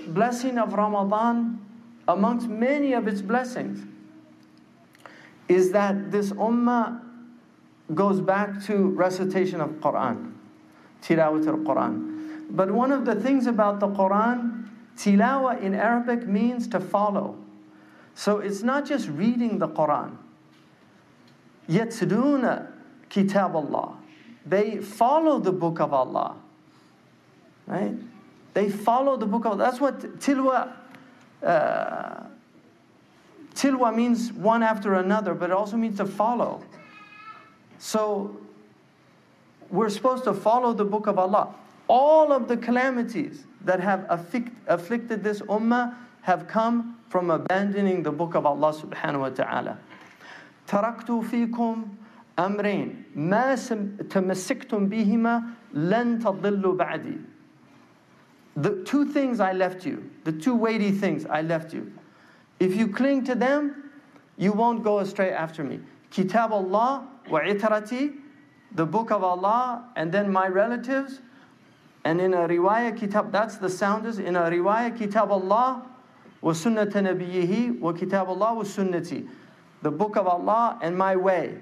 blessing of Ramadan, amongst many of its blessings, is that this ummah goes back to recitation of Quran, tilawat al-Quran. But one of the things about the Quran, tilawa in Arabic means to follow. So it's not just reading the Quran. يَتْلُونَ kitab Allah. They follow the book of Allah. Right? They follow the book of Allah. That's what tilwa, tilwa means one after another, but it also means to follow. So we're supposed to follow the book of Allah. All of the calamities that have afflicted this ummah have come from abandoning the book of Allah subhanahu wa ta'ala. تَرَكْتُ فِيكُمْ أَمْرَيْنِ مَا تَمَسِّكْتُمْ بِهِمَا لَن تَضِلُّوا بَعْدِي. The two things I left you, the two weighty things I left you. If you cling to them, you won't go astray after me. Kitab Allah wa itarati, the book of Allah, and then my relatives. And in a riwayah kitab, that's the soundest. In a riwayah, kitab Allah wa sunnata nabiyyihi wa kitab Allah wa sunnati. The book of Allah and my way.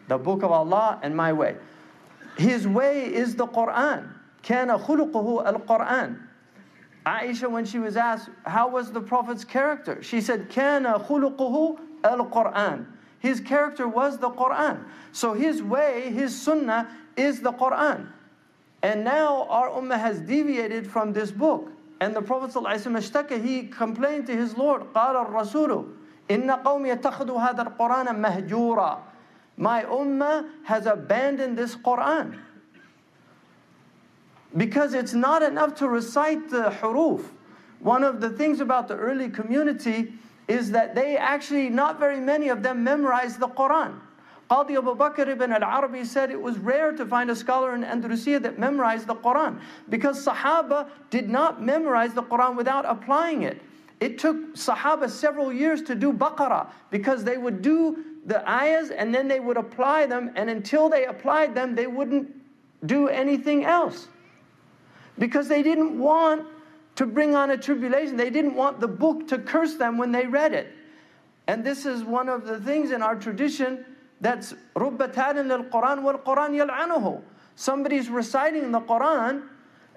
The book of Allah and my way. His way is the Quran. كَانَ خُلُقُهُ الْقُرْآنِ. Aisha, when she was asked, how was the Prophet's character? She said, كَانَ خُلُقُهُ الْقُرْآنِ. His character was the Quran. So his way, his sunnah, is the Quran. And now our ummah has deviated from this book. And the Prophet ﷺ, he complained to his Lord, قَالَ الرَّسُولُ إِنَّ قَوْمِ يَتَّخِذُوا هَذَا الْقُرْآنَ مَهْجُورًا. My ummah has abandoned this Quran. Because it's not enough to recite the huruf. One of the things about the early community is that they actually, not very many of them memorized the Quran. Qadi Abu Bakr ibn al-Arabi said it was rare to find a scholar in Andalusia that memorized the Quran. Because Sahaba did not memorize the Quran without applying it. It took Sahaba several years to do Baqarah, because they would do the ayahs and then they would apply them, and until they applied them, they wouldn't do anything else. Because they didn't want to bring on a tribulation. They didn't want the book to curse them when they read it. And this is one of the things in our tradition, that's رُبَّ تَالٍ لِلْقُرْآنِ وَالْقُرْآنِ يَلْعَنُهُ. Somebody's reciting the Quran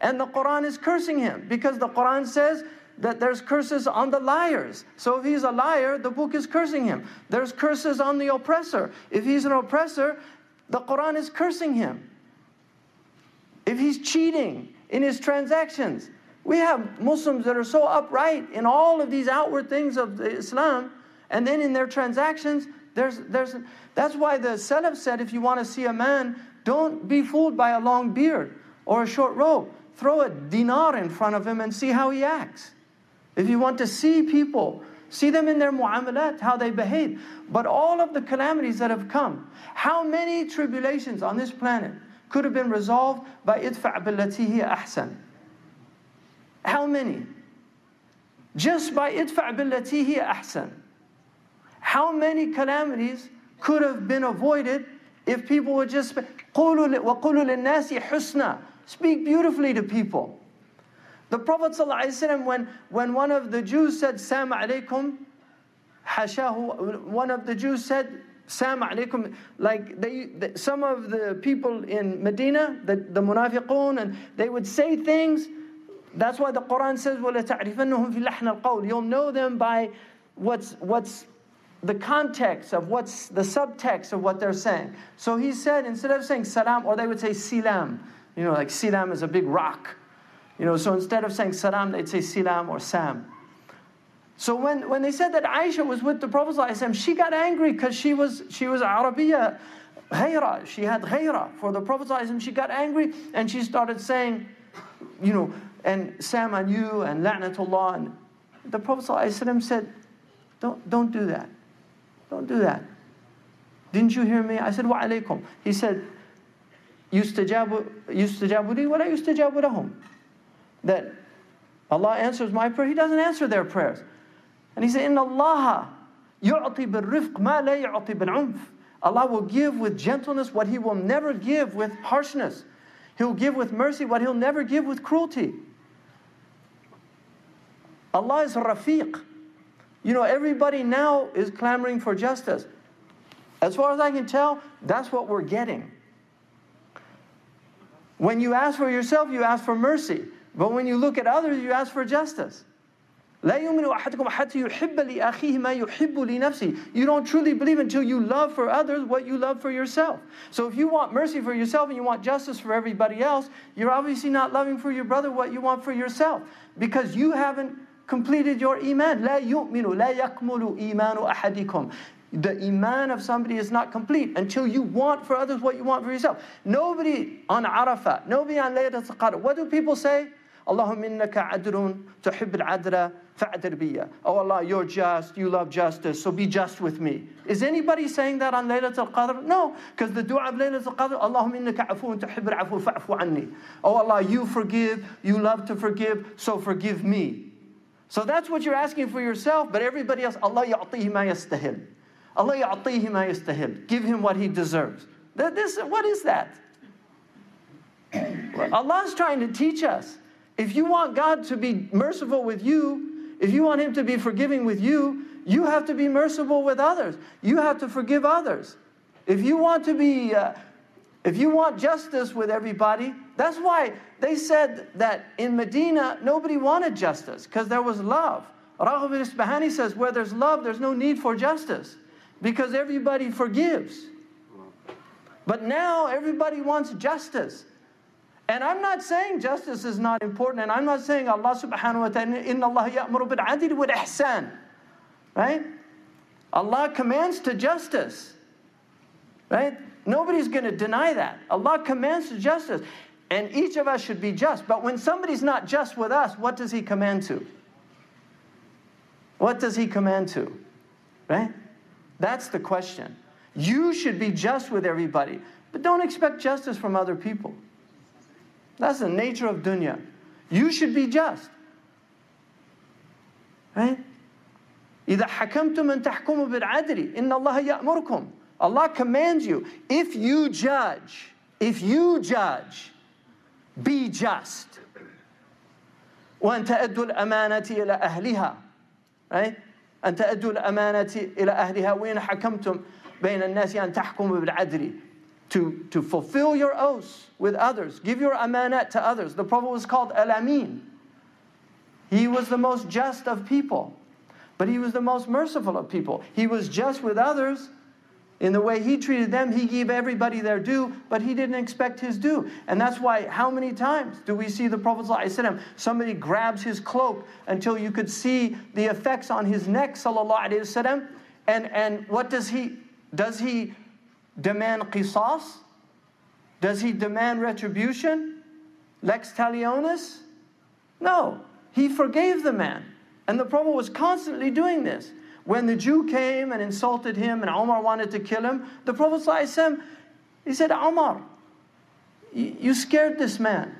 and the Quran is cursing him, because the Quran says that there's curses on the liars. So if he's a liar, the book is cursing him. There's curses on the oppressor. If he's an oppressor, the Quran is cursing him. If he's cheating in his transactions. We have Muslims that are so upright in all of these outward things of Islam, and then in their transactions, that's why the Salaf said, if you want to see a man, don't be fooled by a long beard or a short robe. Throw a dinar in front of him and see how he acts. If you want to see people, see them in their mu'amalat, how they behave. But all of the calamities that have come, how many tribulations on this planet could have been resolved by idfa' billati hiya ahsan? How many? Just by idfa' billati hiya ahsan. How many calamities could have been avoided if people would just قُولُوا وَقُولُوا لِلنَّاسِ حُسْنًا. Speak beautifully to people. The Prophet ﷺ, when one of the Jews said, Salam alaykum, hashahu, one of the Jews said, Salam alaykum, like some of the people in Medina, the munafiqun, and they would say things. That's why the Quran says, وَلَتَعْرِفَنَّهُمْ فِي لَحْنَ الْقَوْلِ. You'll know them by what's the context of what's the subtext of what they're saying. So he said, instead of saying salam, or they would say silam. You know, like silam is a big rock. You know, so instead of saying salam, they'd say silam or sam. So when they said that Aisha was with the Prophet ﷺ, she got angry because she was Arabiya ghayra. She had ghayra for the Prophet ﷺ. She got angry and she started saying, you know, and sam on you and la'natullah. And the Prophet ﷺ said, don't do that. Don't do that. Didn't you hear me? I said, wa alaykum. He said, yustajabu li wa la yustajabu lahum. That Allah answers my prayer, He doesn't answer their prayers. And He said, Inna Allah yu'ti bil-rifq ma la yu'ti bil-'unf. Allah will give with gentleness what He will never give with harshness. He'll give with mercy what He'll never give with cruelty. Allah is Rafiq. You know, everybody now is clamoring for justice. As far as I can tell, that's what we're getting. When you ask for yourself, you ask for mercy. But when you look at others, you ask for justice. لا يؤمن أحدكم حتى يحب لأخيه ما يحب لنفسه. You don't truly believe until you love for others what you love for yourself. So if you want mercy for yourself and you want justice for everybody else, you're obviously not loving for your brother what you want for yourself, because you haven't completed your iman. لا يؤمن لا يكمل إيمان أحدكم. The iman of somebody is not complete until you want for others what you want for yourself. Nobody on Arafat, nobody on Laylatul Qadr, what do people say? Allahumma innaka adrun tuhibb al-adra fa'adr biya. Oh Allah, you're just, you love justice, so be just with me. Is anybody saying that on Laylatul Qadr? No, because the dua of Laylatul Qadr, Allahumma innaka afuun tuhibb al-afwa fa'fu anni. Oh Allah, you forgive, you love to forgive, so forgive me. So that's what you're asking for yourself, but everybody else, Allah ya'tihi ma yastahil. Allah ya'tihi ma yastahil. Give him what he deserves. What is that? Allah is trying to teach us. If you want God to be merciful with you, if you want him to be forgiving with you, you have to be merciful with others. You have to forgive others. If you want justice with everybody, that's why they said that in Medina, nobody wanted justice, because there was love. Raghib al-Isbahani says, where there's love, there's no need for justice, because everybody forgives. But now everybody wants justice. And I'm not saying justice is not important, and I'm not saying Allah subhanahu wa ta'ala, inna Allah ya'muru bil adl wal ihsan. Right? Allah commands to justice. Right? Nobody's going to deny that. Allah commands to justice. And each of us should be just. But when somebody's not just with us, what does he command to? What does he command to? Right? That's the question. You should be just with everybody, but don't expect justice from other people. That's the nature of dunya. You should be just. Right? إِذَا حَكَمْتُمْ أَن تَحْكُمُوا بِالْعَدْلِ إِنَّ اللَّهَ يَأْمُرُكُمْ. Allah commands you, if you judge, be just. وَأَن تَأَدُّوا الْأَمَانَةِ إِلَى أَهْلِهَا. Right? أَن تَأَدُّوا الْأَمَانَةِ إِلَى أَهْلِهَا وَإِنْ حَكَمْتُمْ بَيْنَ النَّاسِ أَن تَحْكُمُوا بِالْعَدْلِ. To fulfill your oaths with others. Give your amanat to others. The Prophet was called Al-Amin. He was the most just of people. But he was the most merciful of people. He was just with others. In the way he treated them, he gave everybody their due, but he didn't expect his due. And that's why, how many times do we see the Prophet ﷺ, somebody grabs his cloak until you could see the effects on his neck, ﷺ, and what does he demand qisas? Does he demand retribution? Lex talionis? No. He forgave the man. And the Prophet was constantly doing this. When the Jew came and insulted him and Umar wanted to kill him, the Prophet ﷺ, he said, Umar, you scared this man.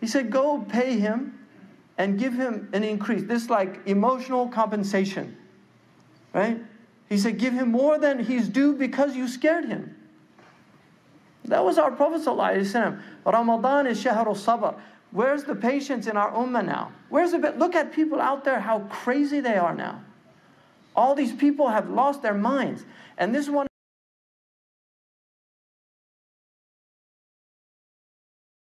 He said, go pay him and give him an increase. This is like emotional compensation. Right? He said, give him more than he's due because you scared him. That was our Prophet ﷺ. Ramadan is shahrul sabr. Where's the patience in our ummah now? Where's the look at people out there, how crazy they are now. All these people have lost their minds. And this is one